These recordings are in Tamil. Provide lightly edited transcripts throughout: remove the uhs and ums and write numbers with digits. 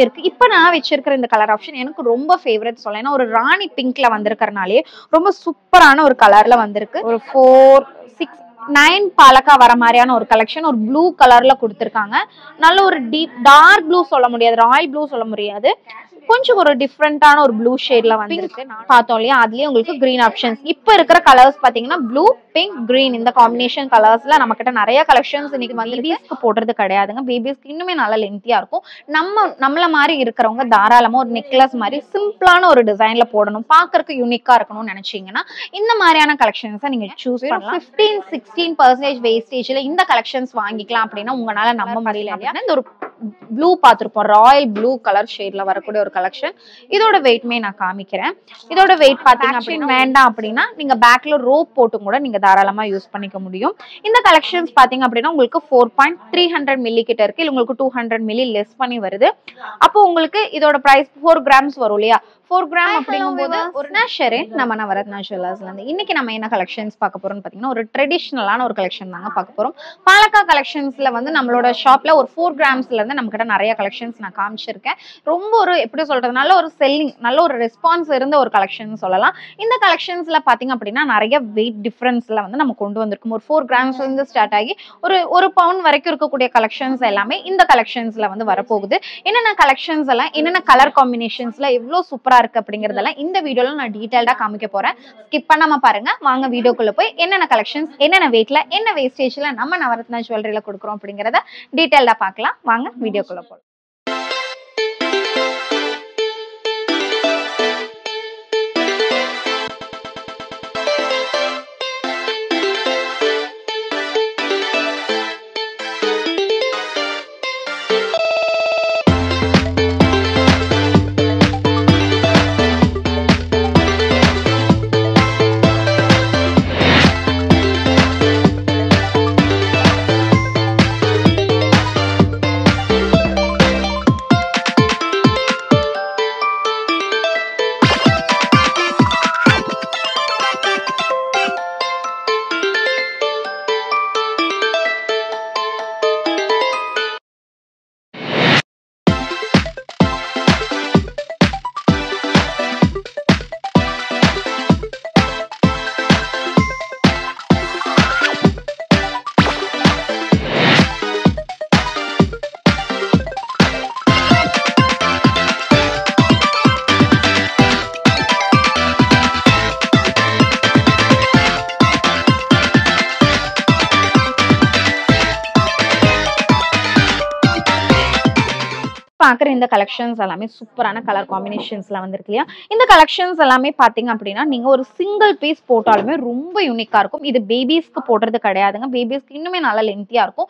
இருக்கு. இப்போ நான் வச்சிருக்கிற இந்த கலர் ஆப்ஷன் எனக்கு ரொம்ப ஃபேவரட் சொல்லலாம். ஏன்னா ஒரு ராணி பிங்க்ல வந்திருக்கறனாலே ரொம்ப சூப்பரான ஒரு கலர்ல வந்திருக்கு. ஒரு 4, 6, 9 பாலக்கா வர மாதிரியான ஒரு கலெக்ஷன் ஒரு ப்ளூ கலர்ல கொடுத்துருக்காங்க. நல்ல ஒரு டீப் டார்க் ப்ளூ சொல்ல முடியாது, ராயல் ப்ளூ சொல்ல முடியாது, கொஞ்சம் ஒரு டிஃப்ரெண்டான ஒரு ப்ளூ ஷேட்ல வந்திருக்கு. பார்த்தோம் இல்லையா, அதுலயே உங்களுக்கு கிரீன் ஆப்ஷன்ஸ். இப்போ இருக்கிற கலர்ஸ் பாத்தீங்கன்னா ப்ளூ, பிங்க், கிரீன் இந்த காம்பினேஷன் கலர்ஸ்ல நம்ம கிட்ட நிறைய கலெக்ஷன்ஸ் இன்னைக்கு வந்து பேபிஸ்க்கு போடுறது கிடையாதுங்க. பேபிஸ்க்கு இன்னுமே நல்லா லென்த்தியா இருக்கும். நம்மள மாதிரி இருக்கிறவங்க தாராளமா ஒரு நெக்லஸ் மாதிரி சிம்பிளான ஒரு டிசைன்ல போடணும், பாக்குறதுக்கு யூனிக்கா இருக்கணும்னு நினைச்சீங்கன்னா இந்த மாதிரியான கலெக்ஷன்ஸை நீங்க சூஸ் பண்ணலாம். 15-16% வேஸ்டேஜ்ல இந்த கலெக்ஷன்ஸ் வாங்கிக்கலாம் அப்படின்னா உங்களால நம்ப முடியல இல்லையா. இந்த ஒரு ப்ளூ பார்த்திருப்போம், ராயல் ப்ளூ கலர் ஷேட்ல வரக்கூடிய ஒரு கலெக்ஷன். இதோட வெயிட்மே நான் காமிக்கிறேன். இதோட வெயிட் பாத்தீங்க அப்படின்னா வேண்டாம் அப்படின்னா நீங்க பேக்ல ரோப் போட்டு கூட நீங்க தாராளமா யூஸ் பண்ணிக்க முடியும். இந்த கலெக்ஷன்ஸ் பாத்தீங்க அப்படின்னா உங்களுக்கு 4.300 மில்லி கிட்ட இருக்கு. இல்ல உங்களுக்கு 200 மில்லி லெஸ் பண்ணி வருது. அப்போ உங்களுக்கு இதோட பிரைஸ் 4 கிராம்ஸ் வரும் இல்லையா. 4 கிராம் அப்படிங்கும்போது ஒரு ஷெரேன் நம்ம நவரத்னா ஜுவல்லர்ஸ்ல இருந்து இன்னைக்கு நம்ம என்ன கலெக்ஷன்ஸ் பார்க்க போறோம்னு பாத்தீங்கன்னா ஒரு ட்ரெடிஷனலான ஒரு கலெக்ஷன் தாங்க பார்க்க போறோம். பாலக்கா கலெக்ஷன்ஸ்ல வந்து நம்மளோட ஷாப்ல ஒரு 4 கிராம்ஸ்ல இருந்து நம்ம கிட்ட நிறைய கலெக்ஷன்ஸ் நான் காமிச்சிருக்கேன். ரொம்ப ஒரு எப்படி சொல்றது, நல்ல ஒரு செல்லிங், நல்ல ஒரு ரெஸ்பான்ஸ் இருந்த ஒரு கலெக்ஷன் சொல்லலாம். இந்த கலெக்ஷன்ஸ்ல பாத்தீங்க அப்படின்னா நிறைய வெயிட் டிஃபரன்ஸ்ல வந்து நம்ம கொண்டு வந்திருக்கோம். ஒரு 4 கிராம்ஸ்ல இருந்து ஸ்டார்ட் ஆகி ஒரு பவுண்ட் வரைக்கும் இருக்கக்கூடிய கலெக்ஷன்ஸ் எல்லாமே இந்த கலெக்ஷன்ஸ்ல வந்து வரப்போகுது. என்னென்ன கலெக்ஷன்ஸ் எல்லாம், என்னென்ன கலர் காம்பினேஷன்ஸ்ல எவ்வளவு சூப்பரா இருக்கு அப்படிங்கறதெல்லாம் இந்த வீடியோல நான் டீடைல்டா காமிக்க போறேன். ஸ்கிப் பண்ணாம பாருங்க. வாங்க வீடியோக்குள்ள போய் என்னென்ன கலெக்ஷன்ஸ், என்னென்ன வெயிட்ல, என்ன வேஸ்டேஜ்ல நம்ம நவரத்னா ஜுவல்லரியில கொடுக்குறோம் அப்படிங்கறத டீடைல்டா பார்க்கலாம். வாங்க வீடியோக்குள்ள போலாம். பாக்குற இந்த கலெக்ஷன்ஸ் எல்லாமே சூப்பரான கலர் காம்பினேஷன்ஸ்ல வந்திருக்கு இல்லையா. இந்த கலெக்ஷன்ஸ் எல்லாமே பாத்தீங்க அப்படின்னா நீங்க ஒரு சிங்கிள் பீஸ் போட்டாலுமே ரொம்ப யூனிக்கா இருக்கும். இது பேபிஸ்க்கு போடுறது கிடையாதுங்க. பேபிஸ்க்கு இன்னுமே நல்லா லென்த்தியா இருக்கும்.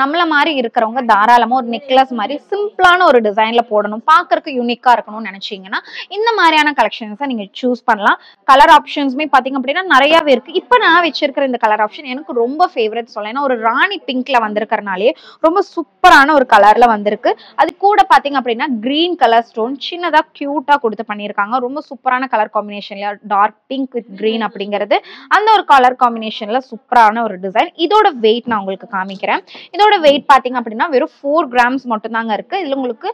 நம்மள மாதிரி இருக்கிறவங்க தாராளமா ஒரு நெக்லஸ் மாதிரி சிம்பிளான ஒரு டிசைன்ல போடணும், பாக்குறதுக்கு யூனிக்கா இருக்கணும்னு நினைச்சீங்கன்னா இந்த மாதிரியான கலெக்ஷன்ஸை நீங்க சூஸ் பண்ணலாம். கலர் ஆப்ஷன்ஸ்மே பாத்தீங்க அப்படின்னா நிறையவே இருக்கு. இப்போ நான் வச்சிருக்கிற இந்த கலர் ஆப்ஷன் எனக்கு ரொம்ப ஃபேவரட் சொல்லலாம். ஏன்னா ஒரு ராணி பிங்க்ல வந்திருக்கறனாலே ரொம்ப சூப்பரான ஒரு கலர்ல வந்திருக்கு. அது கூட பாத்தீங்க அப்படின்னா கிரீன் கலர் ஸ்டோன் சின்னதா கியூட்டா கொடுத்து பண்ணிருக்காங்க. ரொம்ப சூப்பரான கலர் காம்பினேஷன்ல டார்க் பிங்க் வித் கிரீன் அப்படிங்கிறது அந்த ஒரு கலர் காம்பினேஷன்ல சூப்பரான ஒரு டிசைன். இதோட வெயிட் நான் உங்களுக்கு காமிக்கிறேன். இதோட வெயிட் பாத்தீங்க அப்படின்னா வெறும் 4 கிராம்ஸ் மட்டும் தாங்க இருக்கு. இதுல உங்களுக்கு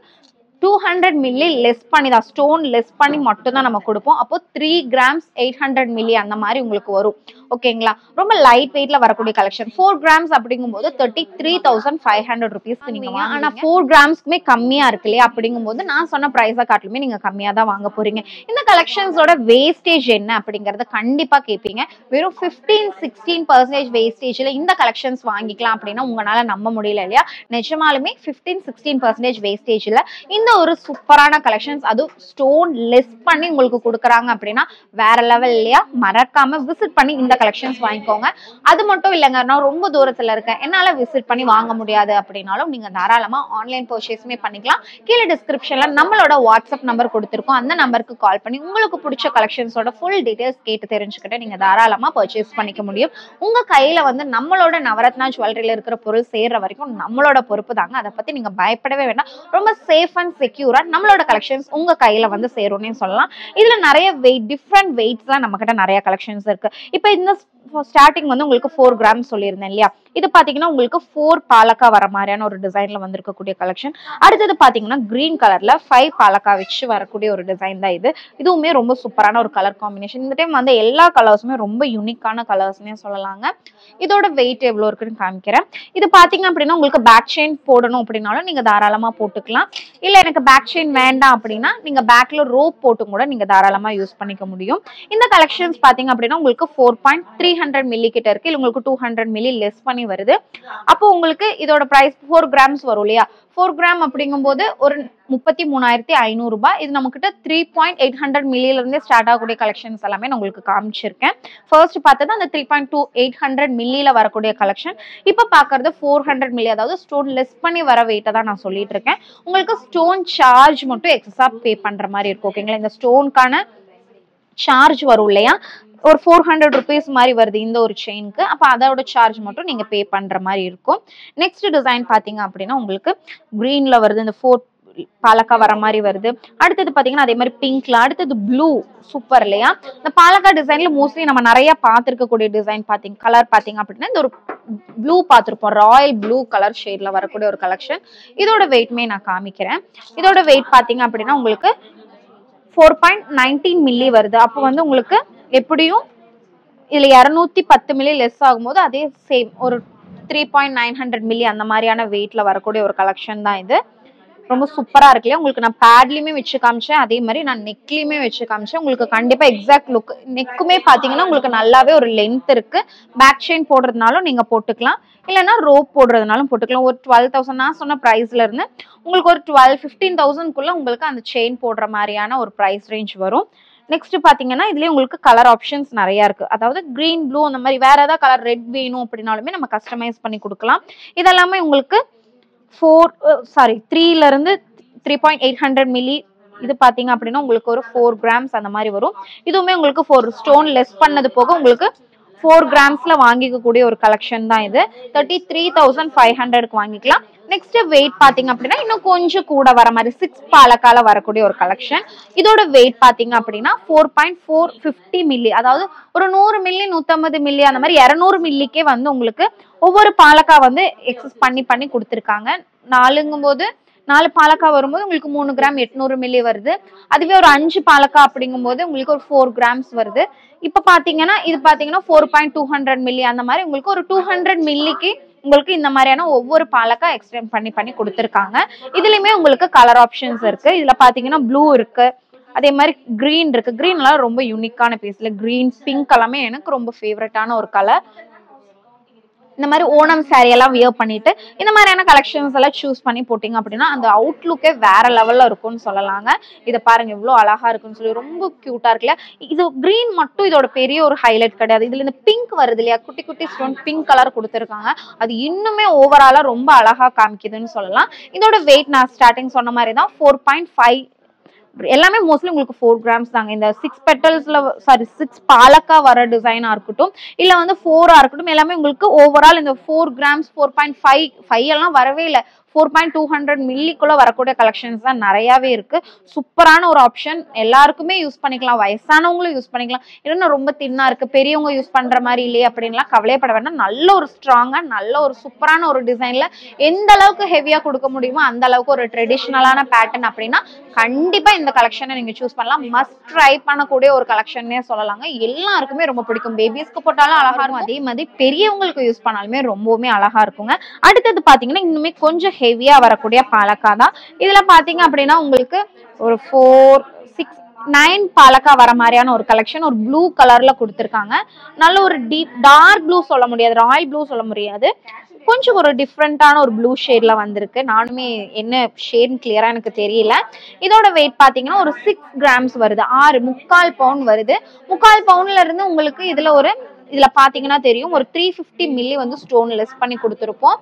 200 மில்லி லெஸ் பண்ணி தான், ஸ்டோன் லெஸ் பண்ணி மட்டும் தான் நம்ம கொடுப்போம். அப்போ 3 கிராம்ஸ் 800 மில்லி அந்த மாதிரி உங்களுக்கு வரும். ஓகேங்களா. ரொம்ப லைட் வெயிட்ல வரக்கூடிய கலெக்ஷன். 4 கிராம்ஸ் அப்படிங்கும்போது 33,500 ருபீஸ்க்கு நீங்க வாங்க. ஆனா 4 கிராம்ஸ்க்குமே கம்மியா இருக்கு இல்லையா. அப்படிங்கும்போது நான் சொன்ன பிரைஸை காட்டிலுமே நீங்க கம்மியா தான் வாங்க போறீங்க. இந்த கலெக்ஷன்ஸோட வேஸ்டேஜ் என்ன அப்படிங்கறத கண்டிப்பா கேட்பீங்க. வெறும் 15-16% வேஸ்டேஜ்ல இந்த கலெக்ஷன்ஸ் வாங்கிக்கலாம் அப்படின்னா உங்களால நம்ப முடியல இல்லையா. நிஜமாலுமே 15-16% வேஸ்டேஜ்ல இந்த ஒரு சூப்பரான கலெக்ஷன்ஸ், அது ஸ்டோன் லெஸ் பண்ணி உங்களுக்கு கொடுக்குறாங்க அப்படின்னா வேற லெவல் இல்லையா. மறக்காம விசிட் பண்ணி இந்த கலெக்ஷன்ஸ் வாங்கிக்கோங்க. அது மட்டும் இல்லைங்க, நான் ரொம்ப தூரத்துல இருக்கேன், என்னால விசிட் பண்ணி வாங்க முடியாது அப்படின்னாலும் நீங்க தாராளமா ஆன்லைன் பர்ச்சேஸ்மே பண்ணிக்கலாம். கீழே டிஸ்கிரிப்ஷன்ல நம்மளோட வாட்ஸ்அப் நம்பர் கொடுத்துருக்கோம். அந்த நம்பருக்கு கால் பண்ணி உங்களுக்கு பிடிச்ச கலெக்ஷன்ஸோட ஃபுல் டீடைல்ஸ் கேட்டு தெரிஞ்சுக்கிட்டு நீங்க தாராளமா பர்ச்சேஸ் பண்ணிக்க முடியும். உங்க கையில வந்து நம்மளோட நவரத்னா ஜுவல்லரியில இருக்கிற பொருள் சேர்ற வரைக்கும் நம்மளோட பொறுப்பு தாங்க. அதை பத்தி நீங்க பயப்படவே வேண்டாம். ரொம்ப சேஃப் அண்ட் செக்யூரா நம்மளோட கலெக்ஷன்ஸ் உங்க கையில வந்து சேரும்னே சொல்லலாம். இதுல நிறைய வெயிட், டிஃப்ரெண்ட் வெயிட்ஸ்லாம் நம்ம கிட்ட நிறைய கலெக்ஷன்ஸ் இருக்கு. இப்போ இந்த ஸ்டார்டிங் வந்து உங்களுக்கு 4 கிராம் சொல்லியிருந்தேன் இல்லையா. இது பாத்தீங்கன்னா உங்களுக்கு 4 பாலக்கா வர மாதிரியான ஒரு டிசைன்ல வந்திருக்கக்கூடிய கலெக்ஷன். அடுத்தது பாத்தீங்கன்னா கிரீன் கலர்ல 5 பாலக்கா வச்சு வரக்கூடிய ஒரு டிசைன் தான் இது. இதுவுமே ரொம்ப சூப்பரான ஒரு கலர் காம்பினேஷன். இந்த டைம் வந்து எல்லா கலர்ஸுமே ரொம்ப யூனிக்கான கலர்ஸ்னே சொல்லலாங்க. இதோட வெயிட் எவ்வளவு இருக்குன்னு காமிக்கிறேன். இது பாத்தீங்க அப்படின்னா உங்களுக்கு பேக் செயின் போடணும் அப்படின்னாலும் நீங்க தாராளமா போட்டுக்கலாம். இல்ல எனக்கு பேக் செயின் வேண்டாம் அப்படின்னா நீங்க பேக்ல ரோப் போட்டு கூட நீங்க தாராளமா யூஸ் பண்ணிக்க முடியும். இந்த கலெக்ஷன்ஸ் பாத்தீங்க அப்படின்னா உங்களுக்கு 4.300 மில்லி கிட்ட இருக்கு. இல்ல உங்களுக்கு 200 மில்லி லெஸ் பண்ணி வருது. அப்போ உங்களுக்கு இதோட பிரைஸ் 4 கிராம்ஸ் வரும் இல்லையா. 4 கிராம் அப்படிங்கும்போது ஒரு 33,500 ரூபாய். இது நம்ம கிட்ட 3.800 மில்லியில இருந்தே ஸ்டார்ட் ஆகக்கூடிய கலெக்ஷன்ஸ் எல்லாமே நான் உங்களுக்கு காமிச்சிருக்கேன். ஃபர்ஸ்ட் பார்த்தது அந்த 3.2800 மில்லியில வரக்கூடிய கலெக்ஷன். இப்ப பாக்குறது 400 மில்லி, அதாவது ஸ்டோன் லெஸ் பண்ணி வர வெயிட்டை தான் நான் சொல்லிட்டு இருக்கேன். உங்களுக்கு ஸ்டோன் சார்ஜ் மட்டும் எக்ஸஸா பே பண்ற மாதிரி இருக்கும். ஓகேங்களா. இந்த ஸ்டோனுக்கான சார்ஜ் வரும் இல்லையா, ஒரு 400 ருபீஸ் மாதிரி வருது இந்த ஒரு செயினுக்கு. அப்போ அதோட சார்ஜ் மட்டும் நீங்க பே பண்ற மாதிரி இருக்கும். நெக்ஸ்ட் டிசைன் பாத்தீங்க அப்படின்னா உங்களுக்கு கிரீன்ல வருது, இந்த 4 பாலக்கா வர மாதிரி வருது. அடுத்தது பாத்தீங்கன்னா அதே மாதிரி பிங்க்ல, அடுத்தது ப்ளூ. சூப்பர் இல்லையா. இந்த பாலக்கா டிசைன்ல மோஸ்ட்லி நம்ம நிறைய பார்த்திருக்கக்கூடிய டிசைன் பாத்தீங்க கலர் பாத்தீங்க அப்படின்னா இந்த ஒரு ப்ளூ பார்த்திருப்போம், ராயல் ப்ளூ கலர் ஷேட்ல வரக்கூடிய ஒரு கலெக்ஷன். இதோட வெயிட்மே நான் காமிக்கிறேன். இதோட வெயிட் பாத்தீங்க அப்படின்னா உங்களுக்கு 4.19 மில்லி வருது. அப்போ வந்து உங்களுக்கு எப்படியும் இதுல 210 மில்லி லெஸ் ஆகும்போது அதே சேம் ஒரு 3.900 மில்லி அந்த மாதிரியான வெயிட்ல வரக்கூடிய ஒரு கலெக்ஷன் தான் இது. ரொம்ப சூப்பரா இருக்கு இல்லையா. உங்களுக்கு நான் பேட்லயுமே வச்சு காமிச்சேன், அதே மாதிரி நான் நெக்லயுமே வச்சு காமிச்சேன். உங்களுக்கு கண்டிப்பா எக்ஸாக்ட் லுக். நெக்குமே பாத்தீங்கன்னா உங்களுக்கு நல்லாவே ஒரு லென்த் இருக்கு. பேக் செயின் போடுறதுனாலும் நீங்க போட்டுக்கலாம், இல்லைன்னா ரோப் போடுறதுனாலும் போட்டுக்கலாம். ஒரு 12,000 நான் சொன்ன பிரைஸ்ல இருந்து உங்களுக்கு ஒரு 15,000க்குள்ள உங்களுக்கு அந்த செயின் போடுற மாதிரியான ஒரு பிரைஸ் ரேஞ்ச் வரும். நெக்ஸ்ட் பாத்தீங்கன்னா இதுலயே உங்களுக்கு கலர் ஆப்ஷன்ஸ் நிறைய இருக்கு. அதாவது கிரீன், ப்ளூ அந்த மாதிரி வேற ஏதாவது கலர் ரெட் வேணும் அப்படின்னாலுமே நம்ம கஸ்டமைஸ் பண்ணி கொடுக்கலாம். இதெல்லாமே உங்களுக்கு 3ல இருந்து 3.800 மில்லி. இது பாத்தீங்க அப்படின்னா உங்களுக்கு ஒரு 4 கிராம்ஸ் அந்த மாதிரி வரும். இதுவுமே உங்களுக்கு 4 ஸ்டோன் லெஸ் பண்ணது போக உங்களுக்கு 4 கிராம்ஸ்ல வாங்கிக்கக்கூடிய ஒரு கலெக்ஷன் தான் இது. 33,500க்கு வாங்கிக்கலாம். நெக்ஸ்ட் வெயிட் பாத்தீங்க அப்படின்னா இன்னும் கொஞ்சம் கூட வர மாதிரி 6 பாலக்கால வரக்கூடிய ஒரு கலெக்ஷன். இதோட வெயிட் பாத்தீங்க அப்படின்னா 4.450 மில்லி, அதாவது ஒரு 100 மில்லி 150 மில்லி அந்த மாதிரி 200 மில்லிக்கே வந்து உங்களுக்கு ஒவ்வொரு பாலக்கா வந்து எக்ஸஸ் பண்ணி கொடுத்துருக்காங்க. 4 பாலக்கா வரும்போது உங்களுக்கு 3 கிராம் 800 மில்லி வருது. அதுவே ஒரு 5 பாலக்கா அப்படிங்கும்போது உங்களுக்கு ஒரு 4 கிராம்ஸ் வருது. இப்ப பாத்தீங்கன்னா இது பாத்தீங்கன்னா 4.200 மில்லி அந்த மாதிரி உங்களுக்கு ஒரு 200 மில்லிக்கு உங்களுக்கு இந்த மாதிரியான ஒவ்வொரு பாலக்கா எக்ஸ்டெண்ட் பண்ணி கொடுத்துருக்காங்க. இதுலயுமே உங்களுக்கு கலர் ஆப்ஷன்ஸ் இருக்கு. இதுல பாத்தீங்கன்னா ப்ளூ இருக்கு, அதே மாதிரி கிரீன் இருக்கு. கிரீன் எல்லாம் ரொம்ப யூனிக்கான பீஸ்ல கிரீன், பிங்க் எல்லாமே எனக்கு ரொம்ப ஃபேவரட்டான ஒரு கலர். இந்த மாதிரி ஓணம் சாரி எல்லாம் வியர் பண்ணிட்டு இந்த மாதிரியான கலெக்ஷன்ஸ் எல்லாம் சூஸ் பண்ணி போட்டீங்க அப்படின்னா அந்த அவுட்லுக்கே வேற லெவல்ல இருக்கும்னு சொல்லலாங்க. இதை பாருங்க இவ்வளவு அழகா இருக்குன்னு சொல்லி, ரொம்ப கியூட்டா இருக்குல்ல. இது கிரீன் மட்டும் இதோட பெரிய ஒரு ஹைலைட் கிடையாது. இதுல இந்த பிங்க் வருது இல்லையா, குட்டி குட்டி ஸ்டோன் பிங்க் கலர் கொடுத்துருக்காங்க. அது இன்னுமே ஓவராலா ரொம்ப அழகா காமிக்குதுன்னு சொல்லலாம். இதோட வெயிட் நான் ஸ்டார்டிங் சொன்ன மாதிரி தான் 4.5. எல்லாமே மோஸ்ட்லி உங்களுக்கு 4 கிராம்ஸ் தாங்க. இந்த 6 பெட்டல்ஸ்ல 6 பாலக்கா வர டிசைனா இருக்கட்டும், இல்ல வந்து 4 இருக்கட்டும், எல்லாமே உங்களுக்கு ஓவரால் இந்த 4 கிராம்ஸ் 4.5 எல்லாம் வரவே இல்லை. 4.200 மில்லிக்குள்ள வரக்கூடிய கலெக்ஷன்ஸ் தான் நிறையவே இருக்கு. சூப்பரான ஒரு ஆப்ஷன். எல்லாருக்குமே யூஸ் பண்ணிக்கலாம், வயசானவங்களும் யூஸ் பண்ணிக்கலாம். இன்னும் ரொம்ப தின்னா இருக்கு, பெரியவங்க யூஸ் பண்ற மாதிரி இல்லையே அப்படின்லாம் கவலைப்பட வேண்டாம். நல்ல ஒரு ஸ்ட்ராங்கா நல்ல ஒரு சூப்பரான ஒரு டிசைன்ல எந்த அளவுக்கு ஹெவியா கொடுக்க முடியுமோ அந்த அளவுக்கு ஒரு ட்ரெடிஷ்னலான பேட்டர்ன் அப்படின்னா கண்டிப்பா இந்த கலெக்ஷனை நீங்க சூஸ் பண்ணலாம். மஸ்ட் ட்ரை பண்ணக்கூடிய ஒரு கலெக்ஷன்னே சொல்லலாங்க. எல்லாருக்குமே ரொம்ப பிடிக்கும். பேபிஸ்க்கு போட்டாலும் அழகா இருக்கும், அதே மாதிரி பெரியவங்களுக்கு யூஸ் பண்ணாலுமே ரொம்பவுமே அழகா இருக்குங்க. அடுத்தது பாத்தீங்கன்னா இன்னுமே கொஞ்சம் ஹெவியா வரக்கூடிய பாலக்கா தான். இதுல பாத்தீங்க அப்படின்னா உங்களுக்கு ஒரு 4, 6, 9 பாலக்கா வர மாதிரியான ஒரு கலெக்ஷன். ஒரு ப்ளூ கலர்ல கொடுத்துருக்காங்க. நல்ல ஒரு டீப் டார்க் ப்ளூ சொல்ல முடியாது, ராயல் ப்ளூ சொல்ல முடியாது, கொஞ்சம் ஒரு டிஃப்ரெண்டான ஒரு ப்ளூ ஷேட்ல வந்திருக்கு. நானுமே என்ன ஷேட் கிளியரா எனக்கு தெரியல. இதோட வெயிட் பாத்தீங்கன்னா ஒரு 6 கிராம்ஸ் வருது. 3/4 பவுண்ட் வருது. 3/4 பவுண்ட்ல இருந்து உங்களுக்கு இதுல பாத்தீங்கன்னா தெரியும் ஒரு 350 மில்லி வந்து ஸ்டோன் லெஸ் பண்ணி கொடுத்துருப்போம்.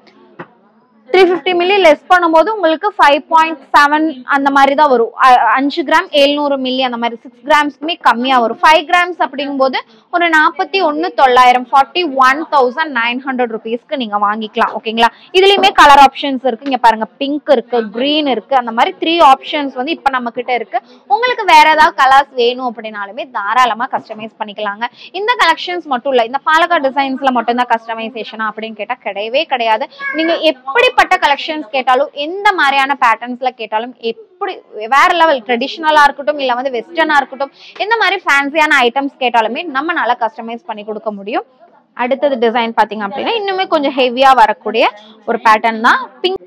350 மில்லி லெஸ் பண்ணும்போது உங்களுக்கு 5.7 அந்த மாதிரி தான் வரும். 5 கிராம் 700 மில்லி அந்த மாதிரி 6 கிராம்ஸ்க்குமே கம்மியா வரும். 5 கிராம்ஸ் அப்படிங்கும்போது ஒரு 41,900 41,900 ருபீஸ்க்கு நீங்க வாங்கிக்கலாம். ஓகேங்களா? இதுலயுமே கலர் ஆப்ஷன்ஸ் இருக்கு. இங்க பாருங்க, பிங்க் இருக்கு, கிரீன் இருக்கு, அந்த மாதிரி 3 ஆப்ஷன்ஸ் வந்து இப்ப நம்ம கிட்ட இருக்கு. உங்களுக்கு வேற ஏதாவது கலர்ஸ் வேணும் அப்படின்னாலுமே தாராளமா கஸ்டமைஸ் பண்ணிக்கலாங்க. இந்த கலெக்ஷன்ஸ் மட்டும் இல்ல, இந்த பாலக்காடு டிசைன்ஸ்ல மட்டும் தான் கஸ்டமைசேஷனா அப்படின்னு கேட்டா கிடையவே கிடையாது. நீங்க எப்படிப்பட்ட கலெக்ஷன்ஸ் கேட்டாலும், எந்த மாதிரியான பேட்டர்ன்ஸ்ல கேட்டாலும், எப்படி வேற லெவல் ட்ரெடிஷனலா இருக்கட்டும் இல்ல வந்து வெஸ்டர்னா இருக்கட்டும், எந்த மாதிரி ஃபேன்சியான ஐட்டம்ஸ் கேட்டாலுமே நம்மளால கஸ்டமைஸ் பண்ணி கொடுக்க முடியும். அடுத்தது டிசைன் பாத்தீங்க அப்படின்னா இன்னுமே கொஞ்சம் ஹெவியா வரக்கூடிய ஒரு பேட்டர்ன் தான் பிங்க்.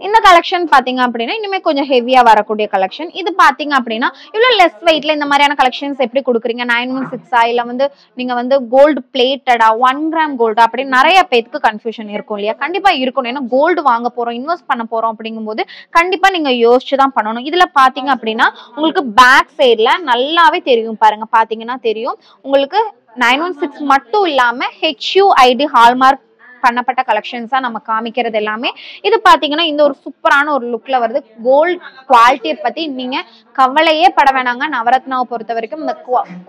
இந்த கலெக்ஷன் பாத்தீங்க அப்படின்னா இன்னுமே கொஞ்சம் ஹெவியா வரக்கூடிய கலெக்ஷன். இது பாத்தீங்க அப்படின்னா இவ்வளவு லெஸ் வெயிட்ல இந்த மாதிரியான கலெக்ஷன்ஸ் எப்படி கொடுக்குறீங்க? 916 இல்ல வந்து நீங்க வந்து கோல்டு பிளேட்டடா 1 கிராம் கோல்டு அப்படின்னு நிறைய பேருக்கு கன்ஃபியூஷன் இருக்கும் இல்லையா? கண்டிப்பா இருக்கணும். ஏன்னா கோல்டு வாங்க போறோம், இன்வெஸ்ட் பண்ண போறோம் அப்படிங்கும்போது கண்டிப்பா நீங்க யோசிச்சுதான் பண்ணணும். இதுல பாத்தீங்க அப்படின்னா உங்களுக்கு பேக் சைட்ல நல்லாவே தெரியும் பாருங்க, பாத்தீங்கன்னா தெரியும் உங்களுக்கு 916 மட்டும் இல்லாம HUID ஹால்மார்க் பண்ணப்பட்ட கலெக்ஷன்ஸா நம்ம காமிக்கிறது எல்லாமே. இது பாத்தீங்கன்னா இந்த ஒரு சூப்பரான ஒரு லுக்ல வருது. கோல்ட் குவாலிட்டியை பத்தி நீங்க கவலையே பட வேணாங்க. நவரத்னாவை பொறுத்த வரைக்கும் இந்த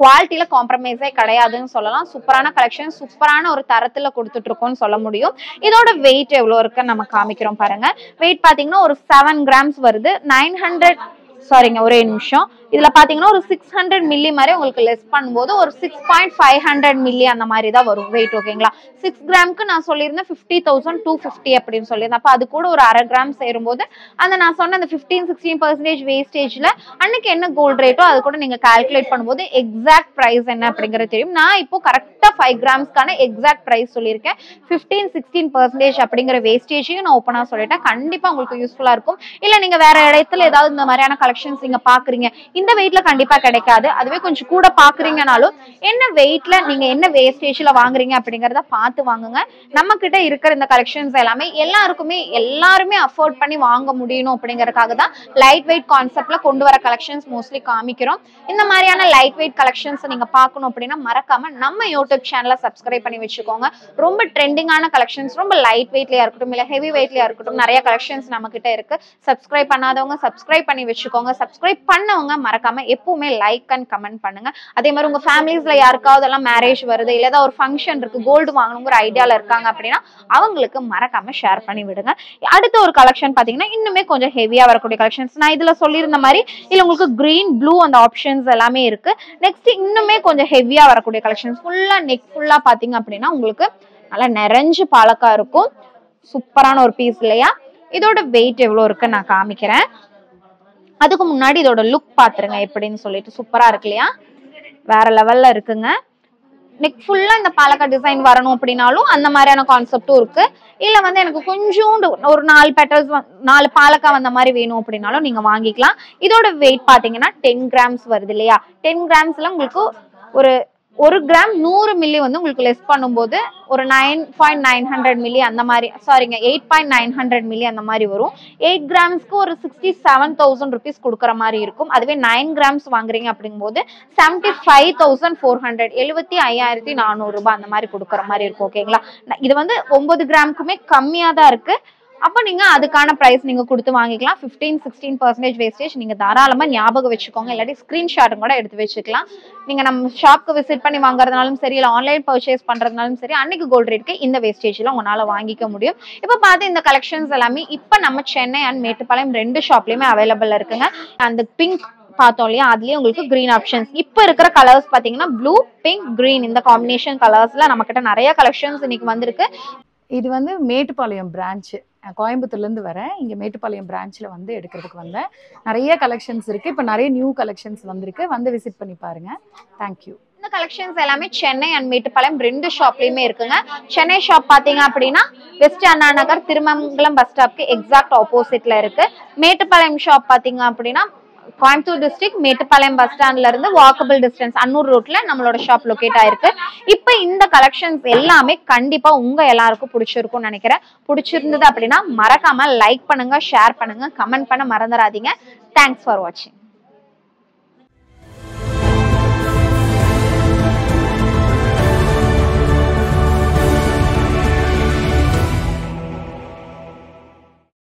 குவாலிட்டியில காம்ப்ரமைஸே கிடையாதுன்னு சொல்லலாம். சூப்பரான கலெக்ஷன், சூப்பரான ஒரு தரத்துல கொடுத்துட்டு இருக்கோம்னு சொல்ல முடியும். இதோட வெயிட் எவ்வளவு இருக்குன்னு நம்ம காமிக்கிறோம் பாருங்க. வெயிட் பாத்தீங்கன்னா ஒரு 7 கிராம்ஸ் வருது. 900 சாரிங்க, ஒரே நிமிஷம். இதுல பாத்தீங்கன்னா ஒரு 600 மில்லி மாதிரி உங்களுக்கு லெஸ் பண்ணும்போது ஒரு 6.500 மில்லி அந்த மாதிரி தான் வரும் வெயிட். ஓகேங்களா? 6 கிராமுக்கு நான் சொல்லியிருந்தேன் 50,250 அப்படின்னு சொல்லியிருந்தேன். அப்ப அது கூட ஒரு 1/2 கிராம் சேரும்போது அந்த நான் சொன்ன அந்த 15-16% வேஸ்டேஜ்ல அன்னைக்கு என்ன கோல்ட் ரேட்டோ அது கூட நீங்க கால்குலேட் பண்ணும்போது எக்ஸாக்ட் பிரைஸ் என்ன அப்படிங்கிறது தெரியும். நான் இப்போ கரெக்டா 5 கிராம்ஸ்க்கான எக்ஸாக்ட் பிரைஸ் சொல்லியிருக்கேன். 15-16% அப்படிங்கிற வேஸ்டேஜையும் நான் ஓப்பனா சொல்லிட்டேன். கண்டிப்பா உங்களுக்கு யூஸ்ஃபுல்லா இருக்கும். இல்ல நீங்க வேற இடத்துல ஏதாவது இந்த மாதிரியான கலெக்ஷன்ஸ் நீங்க பாக்குறீங்க, இந்த வெயிட்ல கண்டிப்பா கிடைக்காது, அதுவே கொஞ்சம் கூட பாக்குறீங்கனாலும் என்ன வெயிட்ல நீங்க என்ன வேஸ்டேஜ்ல வாங்குறீங்க அப்படிங்கறத பார்த்து வாங்குங்க. நம்ம கிட்ட இருக்கிற இந்த கலெக்ஷன்ஸ் எல்லாமே எல்லாருமே அஃபோர்ட் பண்ணி வாங்க முடியணும் அப்படிங்கறதுக்காக தான் லைட் வெயிட் கான்செப்ட்ல கொண்டு வர கலெக்ஷன்ஸ் மோஸ்ட்லி காமிக்கிறோம். இந்த மாதிரியான லைட் வெயிட் கலெக்ஷன்ஸ் நீங்க பார்க்கணும் அப்படின்னா மறக்காம நம்ம யூடியூப் சேனலை சப்ஸ்கிரைப் பண்ணி வச்சுக்கோங்க. ரொம்ப ட்ரெண்டிங்கான கலெக்ஷன்ஸ், ரொம்ப லைட் வெயிட்லயா இருக்கட்டும் இல்ல ஹெவி வெயிட்லயா இருக்கட்டும், நிறைய கலெக்ஷன்ஸ் நம்ம கிட்ட இருக்கு. சப்ஸ்கிரைப் பண்ணாதவங்க சப்ஸ்கிரைப் பண்ணி வச்சுக்கோங்க. சப்ஸ்கிரைப் பண்ணவங்க மறக்காம எப்பவுமே லைக் அண்ட் கமெண்ட் பண்ணுங்க. அதே மாதிரி உங்க ஃபேமிலிஸ்ல யாருக்காவது எல்லாம் மேரேஜ் வருது இல்ல ஏதாவது ஒரு ஃபங்க்ஷன் இருக்கு, கோல்டு வாங்கணுங்கிற ஐடியால இருக்காங்க அப்படின்னா அவங்களுக்கு மறக்காம ஷேர் பண்ணி விடுங்க. அடுத்த ஒரு கலெக்ஷன் பாத்தீங்கன்னா இன்னுமே கொஞ்சம் ஹெவியா வரக்கூடிய கலெக்ஷன்ஸ். நான் இதுல சொல்லியிருந்த மாதிரி இல்ல உங்களுக்கு கிரீன் ப்ளூ அந்த ஆப்ஷன்ஸ் எல்லாமே இருக்கு. நெக்ஸ்ட் இன்னுமே கொஞ்சம் ஹெவியா வரக்கூடிய கலெக்ஷன்ஸ் ஃபுல்லா நெக் ஃபுல்லா பாத்தீங்க அப்படின்னா உங்களுக்கு நல்லா நிறைஞ்சு பாலக்கா இருக்கும். சூப்பரான ஒரு பீஸ் இல்லையா? இதோட வெயிட் எவ்வளவு இருக்குன்னு நான் காமிக்கிறேன். அதுக்கு முன்னாடி இதோட லுக் பாத்துருங்க எப்படின்னு சொல்லிட்டு. சூப்பரா இருக்கு இல்லையா? வேற லெவல்ல இருக்குங்க. நெக் ஃபுல்லா இந்த பாலக்கா டிசைன் வரணும் அப்படின்னாலும் அந்த மாதிரியான கான்செப்டும் இருக்கு. இல்ல வந்து எனக்கு கொஞ்சோண்டு ஒரு 4 பெட்டல்ஸ் 4 பாலக்கா வந்த மாதிரி வேணும் அப்படின்னாலும் நீங்க வாங்கிக்கலாம். இதோட வெயிட் பாத்தீங்கன்னா 10 கிராம்ஸ் வருது இல்லையா? 10 கிராம்ஸ்ல உங்களுக்கு ஒரு 1 கிராம் 100 மில்லி வந்து உங்களுக்கு லெஸ் பண்ணும்போது ஒரு 9.900 மில்லி அந்த மாதிரி, சாரிங்க 8.900 மில்லி அந்த மாதிரி வரும். 8 கிராம்ஸ்க்கு ஒரு 67,000 ருபீஸ் கொடுக்குற மாதிரி இருக்கும். அதுவே 9 கிராம்ஸ் வாங்குறீங்க அப்படிங்கும்போது 75,400 75,400 ரூபாய் அந்த மாதிரி கொடுக்குற மாதிரி இருக்கும். ஓகேங்களா? இது வந்து 9 கிராமுக்குமே கம்மியா தான் இருக்கு. அப்ப நீங்க அதுக்கான பிரைஸ் நீங்க கொடுத்து வாங்கிக்கலாம். 15-16% வேஸ்டேஜ் நீங்க தாராளமா ஞாபகம் வச்சுக்கோங்க. இல்லாட்டி ஸ்கிரீன்ஷாட்டும் கூட எடுத்து வச்சுக்கலாம். நீங்க நம்ம ஷாப்க்கு விசிட் பண்ணி வாங்குறதுனாலும் சரி இல்ல ஆன்லைன் பர்ச்சேஸ் பண்றதுனாலும் சரி அன்னைக்கு கோல்ட் ரேட்க்கு இந்த வேஸ்டேஜ்ல உங்களால வாங்கிக்க முடியும். இப்ப பார்த்து இந்த கலெக்ஷன்ஸ் எல்லாமே இப்ப நம்ம சென்னை அண்ட் மேட்டுப்பாளையம் 2 ஷாப்லயுமே அவைலபிள் இருக்குங்க. அந்த பிங்க் பார்த்தோம் இல்லையா? அதுலயே உங்களுக்கு கிரீன் ஆப்ஷன்ஸ் இப்ப இருக்கிற கலர்ஸ் பாத்தீங்கன்னா ப்ளூ, பிங்க், கிரீன் இந்த காம்பினேஷன் கலர்ஸ்ல நம்ம கிட்ட நிறைய கலெக்ஷன்ஸ் இன்னைக்கு வந்திருக்கு. இது வந்து மேட்டுப்பாளையம் பிரான்ச், கோயம்புத்தூர்லேருந்து வரேன். இங்கே மேட்டுப்பாளையம் பிரான்ச்சில் வந்து எடுக்கிறதுக்கு வந்தேன். நிறைய கலெக்ஷன்ஸ் இருக்குது. இப்போ நிறைய நியூ கலெக்ஷன்ஸ் வந்திருக்கு. வந்து விசிட் பண்ணி பாருங்கள். தேங்க்யூ. இந்த கலெக்ஷன்ஸ் எல்லாமே சென்னை அண்ட் மேட்டுப்பாளையம் 2 ஷாப்லயுமே இருக்குங்க. சென்னை ஷாப் பாத்தீங்க அப்படின்னா west Anna Nagar Thirumangalam bus ஸ்டாப்க்கு exact ஆப்போசிட்ல இருக்கு. மேட்டுப்பாளையம் ஷாப் பாத்தீங்க அப்படின்னா கோயம்புத்தூர் டிஸ்ட்ரிக்ட் மேட்டுப்பாளையம் பஸ் ஸ்டாண்ட்ல இருந்து வாக்கபிள் டிஸ்டன்ஸ் அன்னூர் ரோட்ல நம்மளோட ஷாப் லொகேட் ஆயிருக்கு. இப்ப இந்த கலெக்ஷன்ஸ் எல்லாமே கண்டிப்பா உங்க எல்லாருக்கும் பிடிச்சிருக்கும்னு நினைக்கிறேன். பிடிச்சிருந்தது அப்படின்னா மறக்காம லைக் பண்ணுங்க, ஷேர் பண்ணுங்க, கமெண்ட் பண்ண மறந்துடாதீங்க. தேங்க்ஸ் ஃபார் வாட்சிங்.